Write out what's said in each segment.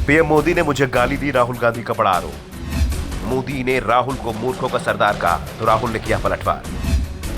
PM Modi ने मुझे गाली दी, राहुल गांधी का बड़ा आरोप। मोदी ने राहुल को मूर्खों का सरदार कहा तो राहुल ने किया पलटवार।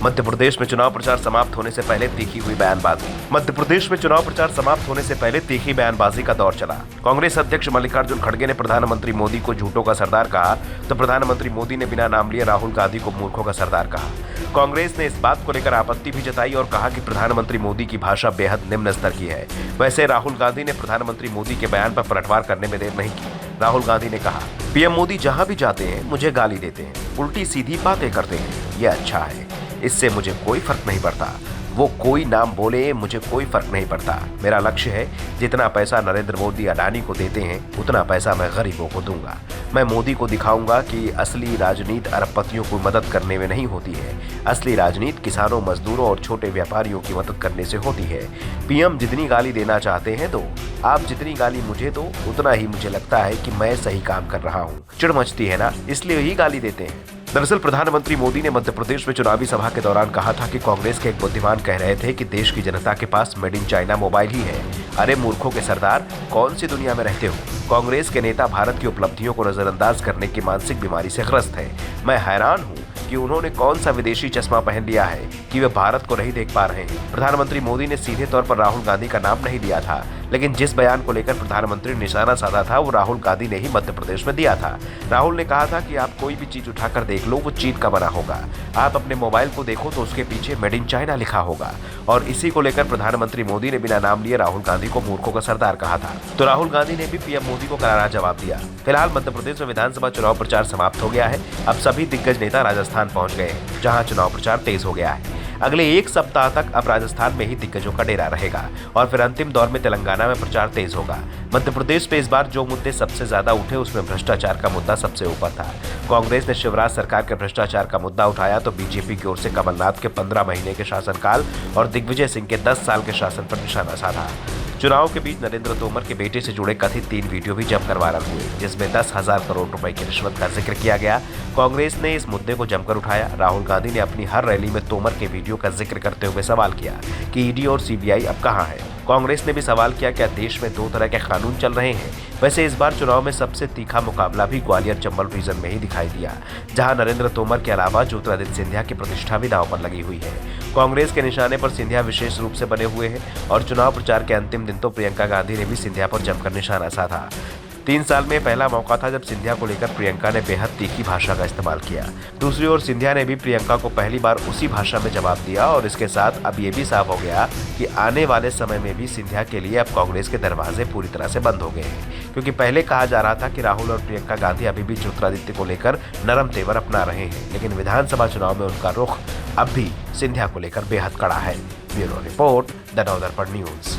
मध्य प्रदेश में चुनाव प्रचार समाप्त होने से पहले तीखी हुई बयानबाजी। मध्य प्रदेश में चुनाव प्रचार समाप्त होने से पहले तीखी बयानबाजी का दौर चला। कांग्रेस अध्यक्ष मल्लिकार्जुन खड़गे ने प्रधानमंत्री मोदी को झूठों का सरदार कहा तो प्रधानमंत्री मोदी ने बिना नाम लिए राहुल गांधी को मूर्खों का सरदार कहा। कांग्रेस ने इस बात को लेकर आपत्ति भी जताई और कहा कि प्रधानमंत्री मोदी की भाषा बेहद निम्न स्तर की है। वैसे राहुल गांधी ने प्रधानमंत्री मोदी के बयान पर पलटवार करने में देर नहीं की। राहुल गांधी ने कहा, पीएम मोदी जहां भी जाते हैं मुझे गाली देते हैं, उल्टी सीधी बातें करते हैं। ये अच्छा है, इससे मुझे कोई फर्क नहीं पड़ता। वो कोई नाम बोले, मुझे कोई फर्क नहीं पड़ता। मेरा लक्ष्य है जितना पैसा नरेंद्र मोदी अडानी को देते हैं उतना पैसा मैं गरीबों को दूंगा। मैं मोदी को दिखाऊंगा कि असली राजनीति अरबपतियों को मदद करने में नहीं होती है। असली राजनीति किसानों, मजदूरों और छोटे व्यापारियों की मदद करने से होती है। पीएम जितनी गाली देना चाहते हैं दो, आप जितनी गाली मुझे दो उतना ही मुझे लगता है कि मैं सही काम कर रहा हूँ। चिढ़ मचती है ना, इसलिए ही गाली देते हैं। दरअसल प्रधानमंत्री मोदी ने मध्य प्रदेश में चुनावी सभा के दौरान कहा था कि कांग्रेस के एक बुद्धिमान कह रहे थे कि देश की जनता के पास मेड इन चाइना मोबाइल ही है। अरे मूर्खों के सरदार, कौन सी दुनिया में रहते हो? कांग्रेस के नेता भारत की उपलब्धियों को नजरअंदाज करने की मानसिक बीमारी से ग्रस्त है। मैं हैरान हूँ कि उन्होंने कौन सा विदेशी चश्मा पहन लिया है कि वे भारत को नहीं देख पा रहे हैं। प्रधानमंत्री मोदी ने सीधे तौर पर राहुल गांधी का नाम नहीं लिया था, लेकिन जिस बयान को लेकर प्रधानमंत्री ने निशाना साधा था वो राहुल गांधी ने ही मध्य प्रदेश में दिया था। राहुल ने कहा था कि आप कोई भी चीज उठाकर देख लो, वो चीन का बना होगा। आप अपने मोबाइल को देखो तो उसके पीछे मेड इन चाइना लिखा होगा। और इसी को लेकर प्रधानमंत्री मोदी ने बिना नाम लिए राहुल गांधी को मूर्खों का सरदार कहा था। तो राहुल गांधी ने भी पीएम मोदी को करारा जवाब दिया। फिलहाल मध्य प्रदेश में विधानसभा चुनाव प्रचार समाप्त हो गया है। अब सभी दिग्गज नेता राजस्थान पहुंच गए हैं, जहां चुनाव प्रचार तेज हो गया है। अगले एक सप्ताह तक अब राजस्थान में ही दिग्गजों का डेरा रहेगा और फिर अंतिम दौर में तेलंगाना में प्रचार तेज होगा। मध्य प्रदेश में इस बार जो मुद्दे सबसे ज्यादा उठे उसमें भ्रष्टाचार का मुद्दा सबसे ऊपर था। कांग्रेस ने शिवराज सरकार के भ्रष्टाचार का मुद्दा उठाया तो बीजेपी की ओर से कमलनाथ के 15 महीने के शासनकाल और दिग्विजय सिंह के 10 साल के शासन पर निशाना साधा। चुनाव के बीच नरेंद्र तोमर के बेटे से जुड़े कथित 3 वीडियो भी जमकर वायरल हुए, जिसमें 10,000 करोड़ रुपए की रिश्वत का जिक्र किया गया। कांग्रेस ने इस मुद्दे को जमकर उठाया। राहुल गांधी ने अपनी हर रैली में तोमर के वीडियो का जिक्र करते हुए सवाल किया कि ईडी और सीबीआई अब कहां है। कांग्रेस ने भी सवाल किया, क्या देश में 2 तरह के कानून चल रहे हैं? वैसे इस बार चुनाव में सबसे तीखा मुकाबला भी ग्वालियर चंबल रीजन में ही दिखाई दिया, जहां नरेंद्र तोमर के अलावा ज्योतिरादित्य सिंधिया की प्रतिष्ठा भी दांव पर लगी हुई है। कांग्रेस के निशाने पर सिंधिया विशेष रूप से बने हुए हैं और चुनाव प्रचार के अंतिम दिन तो प्रियंका गांधी ने भी सिंधिया पर जमकर निशाना साधा। 3 साल में पहला मौका था जब सिंधिया को लेकर प्रियंका ने बेहद तीखी भाषा का इस्तेमाल किया। दूसरी ओर सिंधिया ने भी प्रियंका को पहली बार उसी भाषा में जवाब दिया और इसके साथ अब ये भी साफ हो गया कि आने वाले समय में भी सिंधिया के लिए अब कांग्रेस के दरवाजे पूरी तरह से बंद हो गए हैं, क्योंकि पहले कहा जा रहा था कि राहुल और प्रियंका गांधी अभी भी ज्योतिरादित्य को लेकर नरम तेवर अपना रहे हैं, लेकिन विधानसभा चुनाव में उनका रुख अब भी सिंधिया को लेकर बेहद कड़ा है। Bureau report, the Navdarpan news.